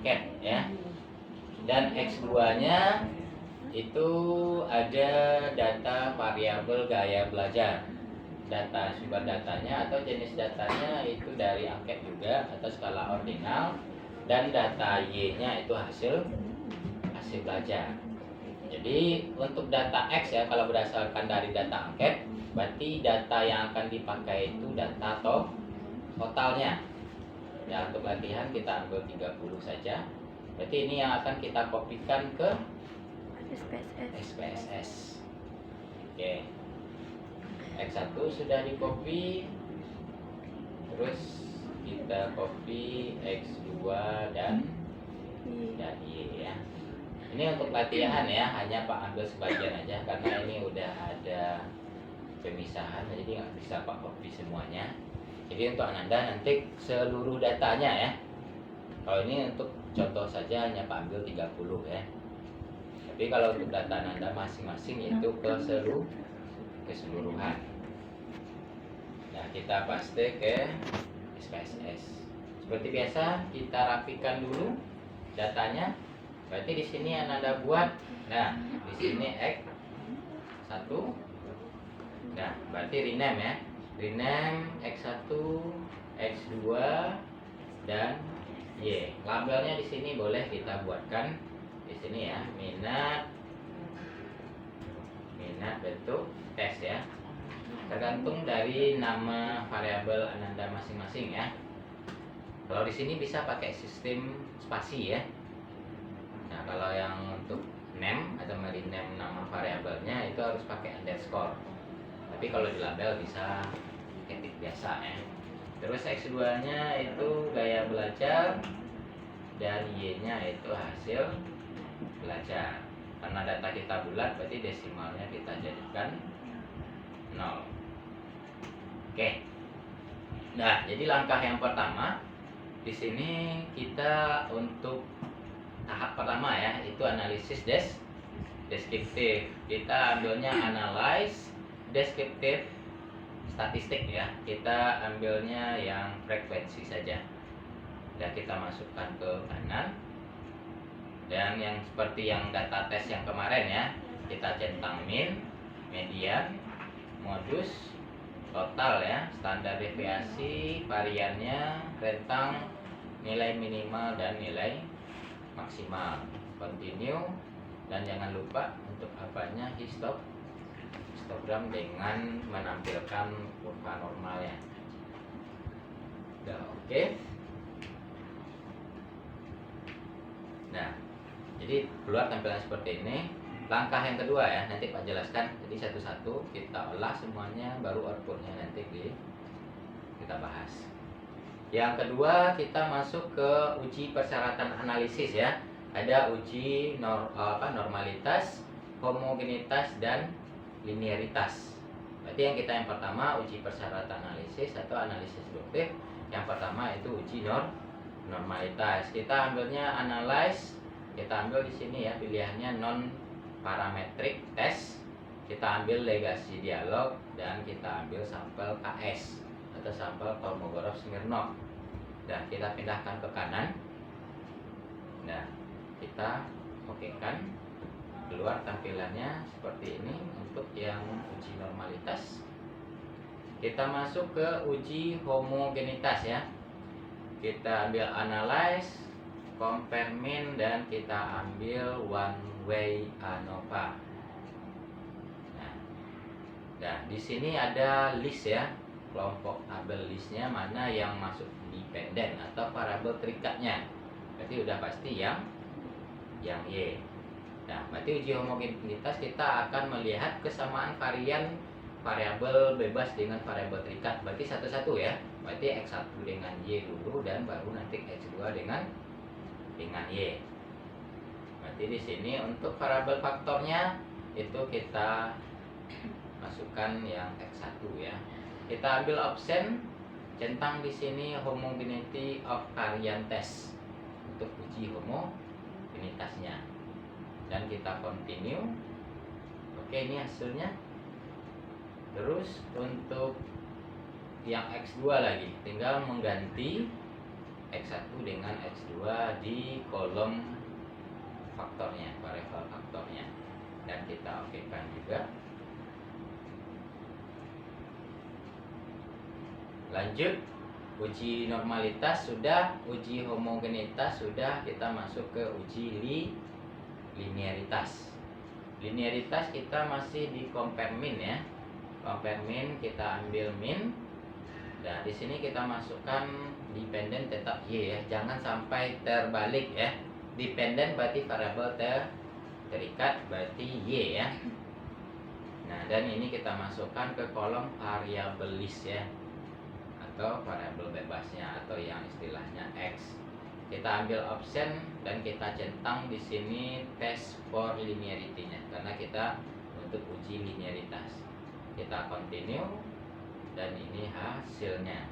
angket ya. Dan X2-nya itu ada data variabel gaya belajar. Data sumber datanya atau jenis datanya itu dari angket juga atau skala ordinal, dan data Y-nya itu hasil belajar. Jadi untuk data X ya, kalau berdasarkan dari data angket, berarti data yang akan dipakai itu data totalnya. Ya, untuk latihan kita ambil 30 saja. Berarti ini yang akan kita kopikan ke SPSS. Oke. X1 sudah di copy. Terus kita copy X2 dan Y ya. Ini untuk latihan ya, hanya Pak ambil sebagian aja karena ini udah ada pemisahan, jadi nggak bisa Pak copy semuanya. Jadi untuk Ananda nanti seluruh datanya ya. Kalau ini untuk contoh saja hanya Pak ambil 30 ya. Tapi kalau untuk data Ananda masing-masing itu keseluruhan. Nah, kita paste ke SPSS. Seperti biasa kita rapikan dulu datanya. Berarti di sini Ananda buat. Nah, di sini X1. Nah, berarti rename ya. Rename X1, X2 dan Y. Labelnya di sini boleh kita buatkan di sini ya. Minat bentuk tes ya. Tergantung dari nama variabel Ananda masing-masing ya. Kalau di sini bisa pakai sistem spasi ya. Nah, kalau yang untuk name atau merename nama variabelnya itu harus pakai underscore. Tapi kalau di label bisa ketik biasa ya. Terus X2-nya itu gaya belajar dan Y-nya itu hasil belajar. Karena data kita bulat, berarti desimalnya kita jadikan 0. Oke. Nah, jadi langkah yang pertama di sini kita untuk tahap pertama ya, itu analisis deskriptif. Kita ambilnya analyze deskriptif statistik ya. Kita ambilnya yang frekuensi saja. Dan kita masukkan ke kanan. Dan yang seperti yang data tes yang kemarin ya, kita centang min, median, modus, total ya, standar deviasi, variannya, rentang, nilai minimal dan nilai maksimal. Continue, dan jangan lupa untuk apanya histogram dengan menampilkan kurva normalnya. Udah oke. Nah, jadi keluar tampilan seperti ini. Langkah yang kedua ya, nanti Pak jelaskan. Jadi satu-satu kita olah semuanya, baru outputnya nanti kita bahas. Yang kedua kita masuk ke uji persyaratan analisis ya. Ada uji normalitas, homogenitas dan linearitas. Berarti yang pertama uji persyaratan analisis atau analisis deduktif. Yang pertama itu uji normalitas. Kita ambilnya analyze. Kita ambil di sini ya, pilihannya non parametric test. Kita ambil legasi dialog dan kita ambil sampel KS atau sampel Kolmogorov-Smirnov. Dan kita pindahkan ke kanan. Nah, kita okekan. Keluar tampilannya seperti ini untuk yang uji normalitas. Kita masuk ke uji homogenitas ya. Kita ambil analyze, compare min, dan kita ambil one way ANOVA. Nah, di sini ada list ya, kelompok tabel listnya mana yang masuk dependen atau variabel terikatnya. Berarti udah pasti yang Y. Nah, berarti uji homogenitas kita akan melihat kesamaan variabel bebas dengan variabel terikat. Berarti satu-satu ya. Berarti X1 dengan Y dulu dan baru nanti X2 dengan Y. Berarti di sini untuk variabel faktornya itu kita masukkan yang X1 ya. Kita ambil option, centang di sini homogeneity of variant test untuk uji homogenitasnya. Dan kita continue. Oke, ini hasilnya. Terus untuk yang X2 lagi, tinggal mengganti X1 dengan X2 di kolom faktornya, variabel faktornya, dan kita okekan juga. Lanjut, uji normalitas sudah, uji homogenitas sudah, kita masuk ke uji linearitas. Linearitas kita masih di compare min ya. Compare min kita ambil min. Dan di sini kita masukkan dependent tetap y ya. Jangan sampai terbalik ya. Dependent berarti variabel terikat berarti y ya. Nah, dan ini kita masukkan ke kolom variabel list ya, atau variabel bebasnya, atau yang istilahnya x. Kita ambil option dan kita centang di sini test for linearity-nya, karena kita untuk uji linearitas. Kita continue dan ini hasilnya.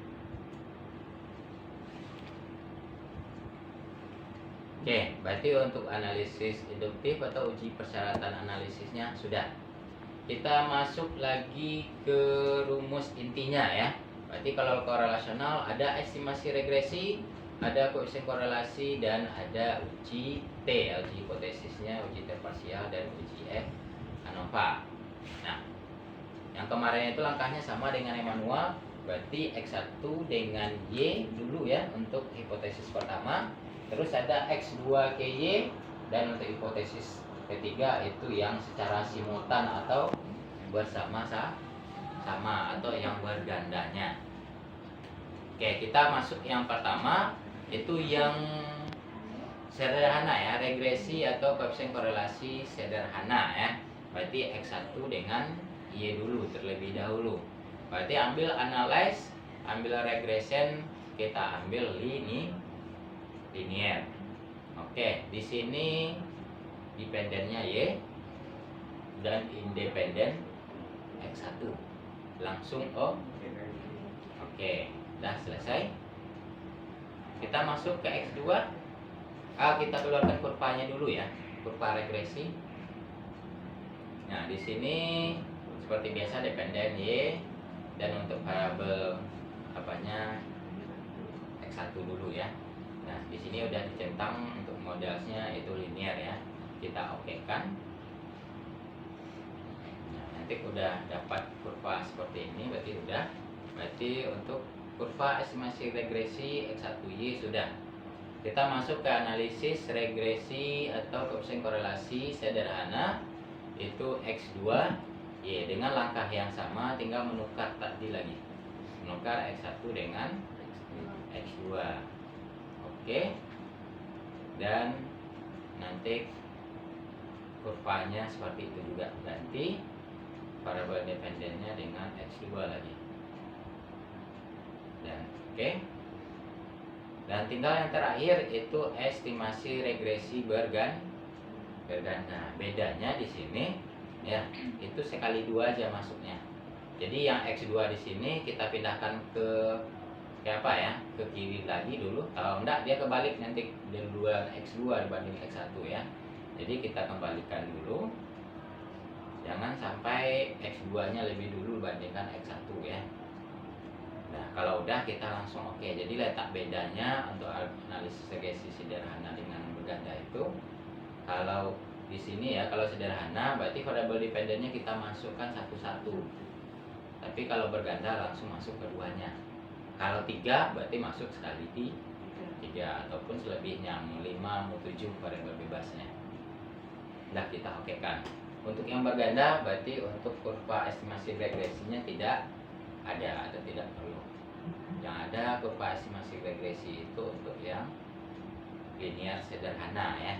Oke, berarti untuk analisis induktif atau uji persyaratan analisisnya sudah. Kita masuk lagi ke rumus intinya ya. Berarti kalau korelasional ada estimasi regresi, ada koefisien korelasi, dan ada uji T, uji hipotesisnya, uji T parsial, dan uji F ANOVA. Nah, yang kemarin itu langkahnya sama dengan yang manual. Berarti X1 dengan Y dulu ya untuk hipotesis pertama. Terus ada X2 ke Y, dan untuk hipotesis ketiga itu yang secara simultan atau bersama-sama atau yang bergandanya. Oke, kita masuk yang pertama, itu yang sederhana ya, regresi atau koefisien korelasi sederhana ya. Berarti X1 dengan Y dulu terlebih dahulu. Berarti ambil analyze, ambil regression, kita ambil linear. Oke, di sini dependennya Y dan independen X1. Langsung O. Oke, udah selesai. Kita masuk ke X2. Kita keluarkan kurvanya dulu ya, kurva regresi. Nah, di sini seperti biasa dependen Y, dan untuk variabel apanya X1 dulu ya. Nah, di sini udah dicentang untuk modelsnya itu linear ya. Kita okekan. Nah, nanti udah dapat kurva seperti ini berarti udah. Berarti untuk kurva estimasi regresi X1Y sudah. Kita masuk ke analisis regresi atau koefisien korelasi sederhana, itu X2Y dengan langkah yang sama, tinggal menukar tadi lagi. Menukar X1 dengan X2. Oke. Dan nanti kurvanya seperti itu juga, ganti variabel independennya dengan X2 lagi. Dan oke. Dan tinggal yang terakhir itu estimasi regresi berganda. Bedanya di sini ya, itu sekali dua aja masuknya. Jadi yang X2 di sini kita pindahkan ke apa ya? Ke kiri lagi dulu. Kalau enggak dia kebalik nanti duluan X2 dibanding X1 ya. Jadi kita kembalikan dulu. Jangan sampai X2-nya lebih dulu bandingkan X1 ya. Nah, kalau udah kita langsung oke. Jadi letak bedanya untuk analisis regresi sederhana dengan berganda itu, kalau di sini ya, kalau sederhana berarti variabel dependennya kita masukkan satu-satu. Tapi kalau berganda langsung masuk keduanya. Kalau 3 berarti masuk sekali 3 ataupun selebihnya mau 5 mau 7 variabel bebasnya. Nah, kita okekan. Untuk yang berganda berarti untuk kurva estimasi regresinya tidak ada atau tidak perlu. Yang ada kurva estimasi regresi itu untuk yang linear sederhana ya.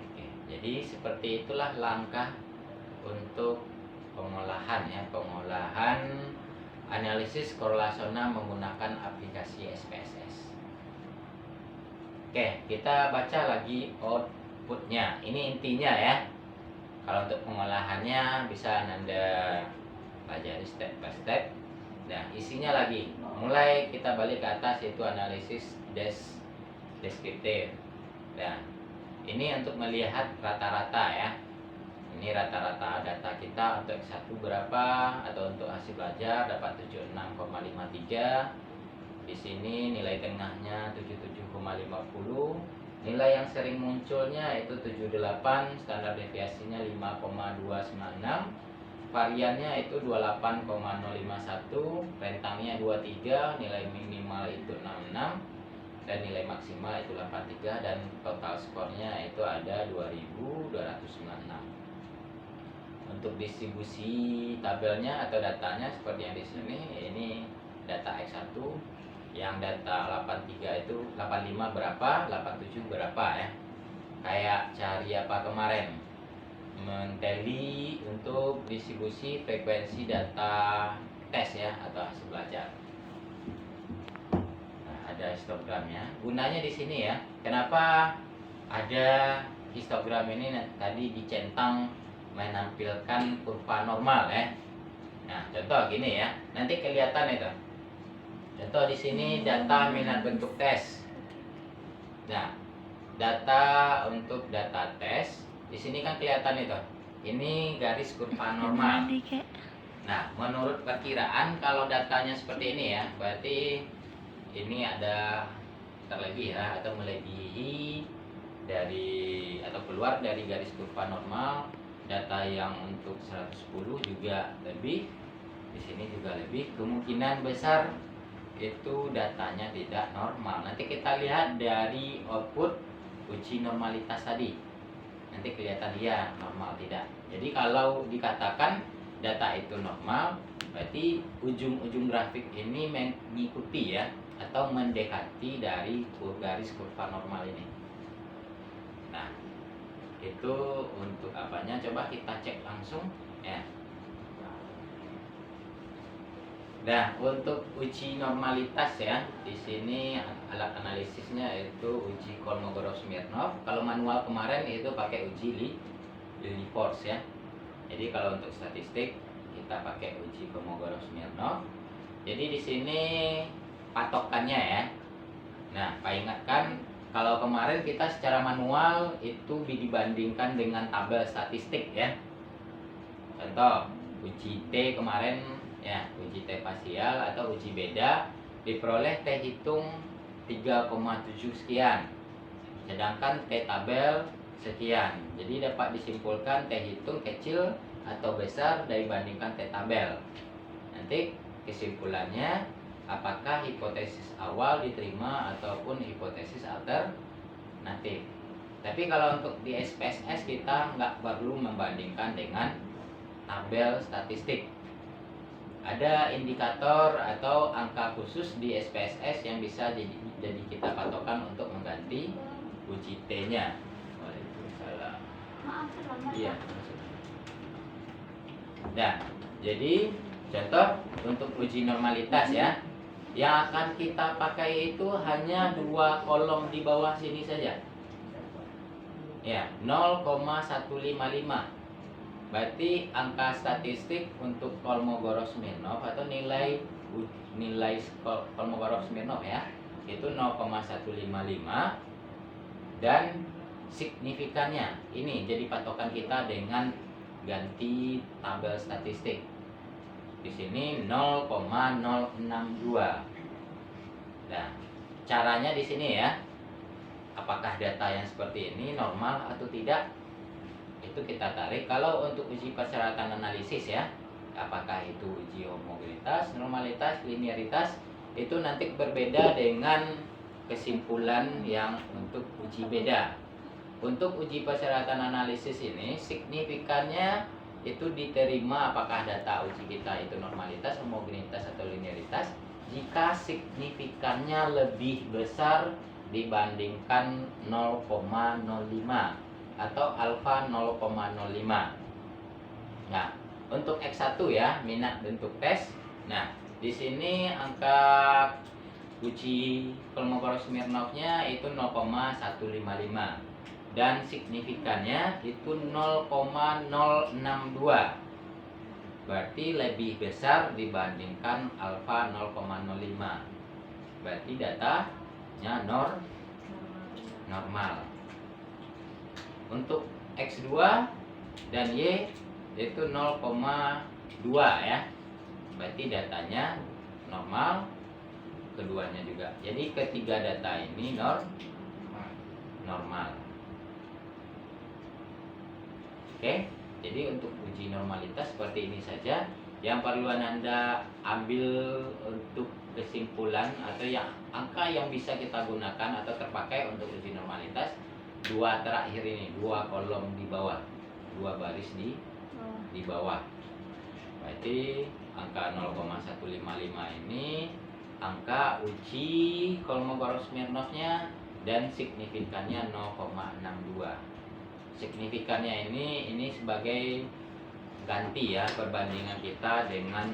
Oke, jadi seperti itulah langkah untuk pengolahan ya, pengolahan analisis korelasional menggunakan aplikasi SPSS. Oke, kita baca lagi outputnya. Ini intinya ya. Kalau untuk pengolahannya bisa Anda pelajari step by step. Nah, isinya lagi. Mulai kita balik ke atas yaitu analisis deskriptif. Nah, ini untuk melihat rata-rata ya. Ini rata-rata data kita untuk X1 berapa, atau untuk hasil belajar dapat 76,53. Di sini nilai tengahnya 77,50. Nilai yang sering munculnya itu 78, standar deviasinya 5,296. Variannya itu 28,051, rentangnya 23, nilai minimal itu 66 dan nilai maksimal itu 83 dan total skornya itu ada 2296. Untuk distribusi tabelnya atau datanya seperti yang di sini, ini data X1, yang data 83 itu 85 berapa, 87 berapa ya. Kayak cari apa kemarin, menteli untuk distribusi frekuensi data tes ya atau hasil belajar. Nah, ada histogramnya. Gunanya di sini ya. Kenapa ada histogram ini tadi dicentang menampilkan kurva normal ya. Nah, contoh gini ya. Nanti kelihatan itu. Contoh di sini data minat bentuk tes. Nah, data untuk data tes di sini kan kelihatan itu. Ini garis kurva normal. Nah, menurut perkiraan kalau datanya seperti ini ya, berarti ini ada terlebih ya atau melebihi dari atau keluar dari garis kurva normal. Data yang untuk 110 juga lebih, di sini juga lebih. Kemungkinan besar itu datanya tidak normal. Nanti kita lihat dari output uji normalitas tadi. Nanti kelihatan ya normal tidak. Jadi kalau dikatakan data itu normal, berarti ujung-ujung grafik ini mengikuti ya atau mendekati dari garis kurva normal ini. Nah, itu untuk apanya? Coba kita cek langsung ya. Nah, untuk uji normalitas ya, di sini alat analisisnya itu uji Kolmogorov-Smirnov. Kalau manual kemarin itu pakai uji Lilliefors ya. Jadi kalau untuk statistik kita pakai uji Kolmogorov-Smirnov. Jadi di sini patokannya ya. Nah, Pak ingatkan kalau kemarin kita secara manual itu dibandingkan dengan tabel statistik ya. Contoh uji T kemarin ya, uji T pasial atau uji beda diperoleh T hitung 3,7 sekian, sedangkan T tabel sekian. Jadi dapat disimpulkan T hitung kecil atau besar dibandingkan T tabel. Nanti kesimpulannya apakah hipotesis awal diterima ataupun hipotesis alternatif. Tapi kalau untuk di SPSS kita nggak perlu membandingkan dengan tabel statistik. Ada indikator atau angka khusus di SPSS yang bisa jadi kita patokan untuk mengganti uji T-nya. Waalaikumsalam. Iya. Nah, jadi contoh untuk uji normalitas ya, yang akan kita pakai itu hanya 2 kolom di bawah sini saja. Ya, 0,155. Berarti angka statistik untuk Kolmogorov-Smirnov atau nilai Kolmogorov-Smirnov ya, itu 0,155 dan signifikannya ini jadi patokan kita dengan ganti tabel statistik. Di sini 0,062. Nah, caranya di sini ya. Apakah data yang seperti ini normal atau tidak? Itu kita tarik. Kalau untuk uji persyaratan analisis ya, apakah itu uji homogenitas, normalitas, linearitas, itu nanti berbeda dengan kesimpulan yang untuk uji beda. Untuk uji persyaratan analisis ini signifikannya itu diterima apakah data uji kita itu normalitas, homogenitas atau linearitas jika signifikannya lebih besar dibandingkan 0,05 atau alfa 0,05. Nah, untuk X1 ya, minat bentuk tes. Nah, di sini angka uji Kolmogorov-Smirnovnya itu 0,155 dan signifikannya itu 0,062. Berarti lebih besar dibandingkan alfa 0,05. Berarti datanya normal. Untuk X2 dan Y itu 0,2 ya. Berarti datanya normal. keduanya juga. Jadi ketiga data ini normal. Oke, jadi untuk uji normalitas seperti ini saja. Yang perlu Anda ambil untuk kesimpulan atau yang angka yang bisa kita gunakan atau terpakai untuk uji normalitas, dua terakhir ini, dua kolom di bawah, dua baris di bawah. Berarti angka 0,155 ini angka uji Kolmogorov-Smirnovnya dan signifikannya 0,62. Signifikannya ini sebagai ganti ya perbandingan kita dengan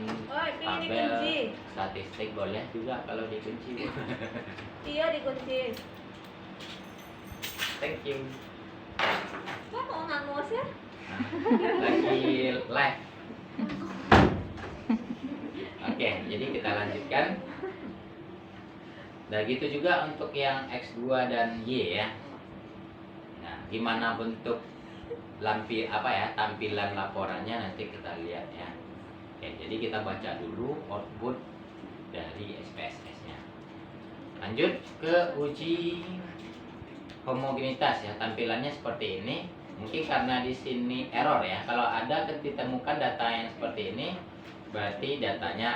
tabel statistik. Boleh juga kalau dikunci. Iya, dikunci. Thank you. Kok mau ngangos ya? Lagi live. Oke, jadi kita lanjutkan. Dan gitu juga untuk yang X2 dan Y ya. Nah, gimana bentuk tampilan laporannya nanti kita lihat ya. Oke, jadi kita baca dulu output dari SPSS-nya. Lanjut ke uji homogenitas ya. Tampilannya seperti ini. Mungkin karena di sini error ya. Kalau ada ditemukan data yang seperti ini, berarti datanya